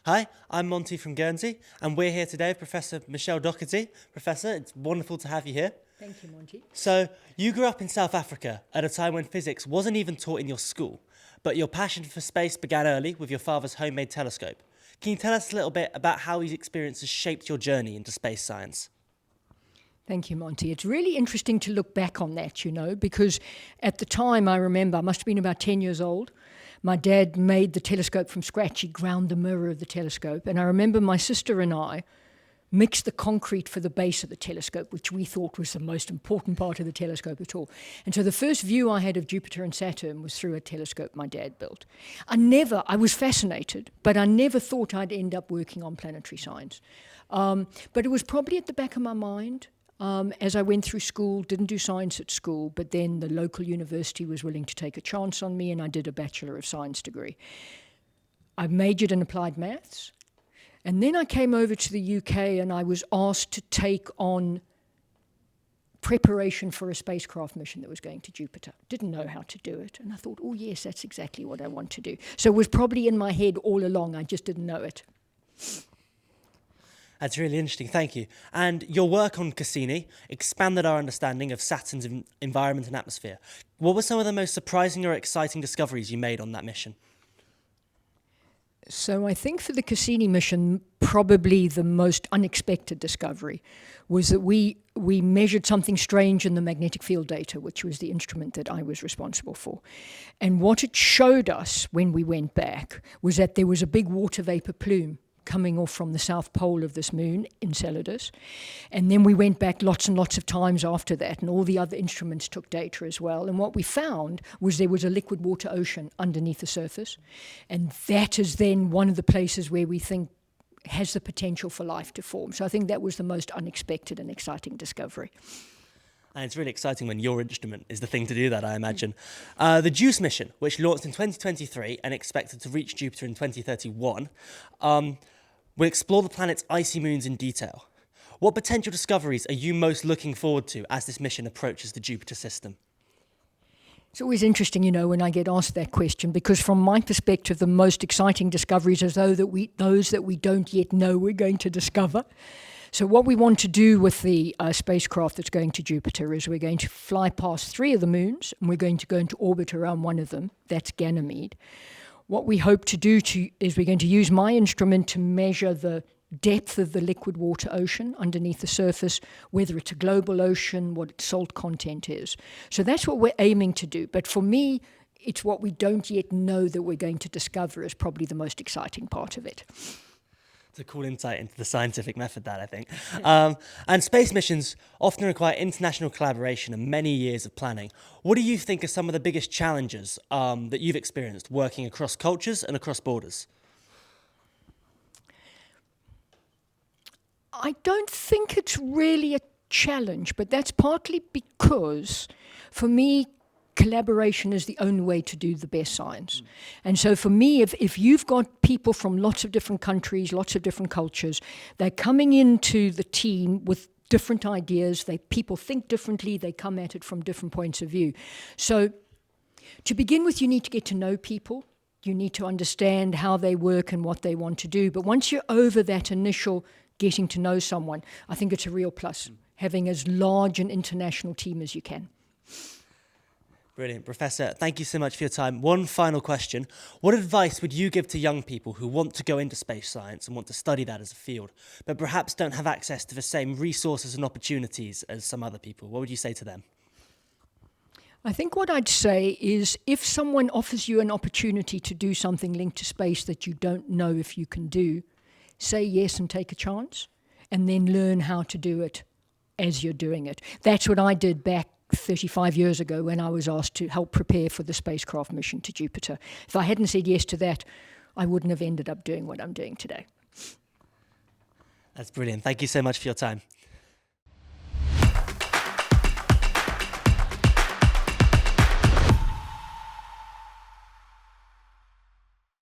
Hi, I'm Monty from Guernsey, and we're here today with Professor Michele Dougherty. Professor, it's wonderful to have you here. Thank you, Monty. So, you grew up in South Africa at a time when physics wasn't even taught in your school, but your passion for space began early with your father's homemade telescope. Can you tell us a little bit about how these experiences shaped your journey into space science? Thank you, Monty. It's really interesting to look back on that, because at the time I remember, I must have been about 10 years old. My dad made the telescope from scratch. He ground the mirror of the telescope. And I remember my sister and I mixed the concrete for the base of the telescope, which we thought was the most important part of the telescope at all. And so the first view I had of Jupiter and Saturn was through a telescope my dad built. I was fascinated, but I never thought I'd end up working on planetary science. But it was probably at the back of my mind. As I went through school, didn't do science at school, but then the local university was willing to take a chance on me, and I did a Bachelor of Science degree. I majored in applied maths, and then I came over to the UK and I was asked to take on preparation for a spacecraft mission that was going to Jupiter. Didn't know how to do it, and I thought, oh yes, that's exactly what I want to do. So it was probably in my head all along, I just didn't know it. That's really interesting, thank you. And your work on Cassini expanded our understanding of Saturn's environment and atmosphere. What were some of the most surprising or exciting discoveries you made on that mission? So I think for the Cassini mission, probably the most unexpected discovery was that we measured something strange in the magnetic field data, which was the instrument that I was responsible for. And what it showed us when we went back was that there was a big water vapor plume coming off from the south pole of this moon, Enceladus. And then we went back lots and lots of times after that, and all the other instruments took data as well. And what we found was there was a liquid water ocean underneath the surface. And that is then one of the places where we think has the potential for life to form. So I think that was the most unexpected and exciting discovery. And it's really exciting when your instrument is the thing to do that, I imagine. The JUICE mission, which launched in 2023 and expected to reach Jupiter in 2031, will explore the planet's icy moons in detail. What potential discoveries are you most looking forward to as this mission approaches the Jupiter system? It's always interesting, when I get asked that question, because from my perspective, the most exciting discoveries are those that we don't yet know we're going to discover. So what we want to do with the spacecraft that's going to Jupiter is we're going to fly past 3 of the moons, and we're going to go into orbit around one of them. That's Ganymede. What we hope to do is we're going to use my instrument to measure the depth of the liquid water ocean underneath the surface, whether it's a global ocean, what its salt content is. So that's what we're aiming to do. But for me, it's what we don't yet know that we're going to discover is probably the most exciting part of it. It's a cool insight into the scientific method, that I think. And space missions often require international collaboration and many years of planning. What do you think are some of the biggest challenges that you've experienced working across cultures and across borders? I don't think it's really a challenge, but that's partly because, for me, collaboration is the only way to do the best science. And so for me, if you've got people from lots of different countries, lots of different cultures, they're coming into the team with different ideas, people think differently, they come at it from different points of view. So to begin with, you need to get to know people. You need to understand how they work and what they want to do. But once you're over that initial getting to know someone, I think it's a real plus, having as large an international team as you can. Brilliant. Professor, thank you so much for your time. One final question. What advice would you give to young people who want to go into space science and want to study that as a field, but perhaps don't have access to the same resources and opportunities as some other people? What would you say to them? I think what I'd say is if someone offers you an opportunity to do something linked to space that you don't know if you can do, say yes and take a chance, and then learn how to do it as you're doing it. That's what I did back 35 years ago when I was asked to help prepare for the spacecraft mission to Jupiter. If I hadn't said yes to that, I wouldn't have ended up doing what I'm doing today. That's brilliant. Thank you so much for your time.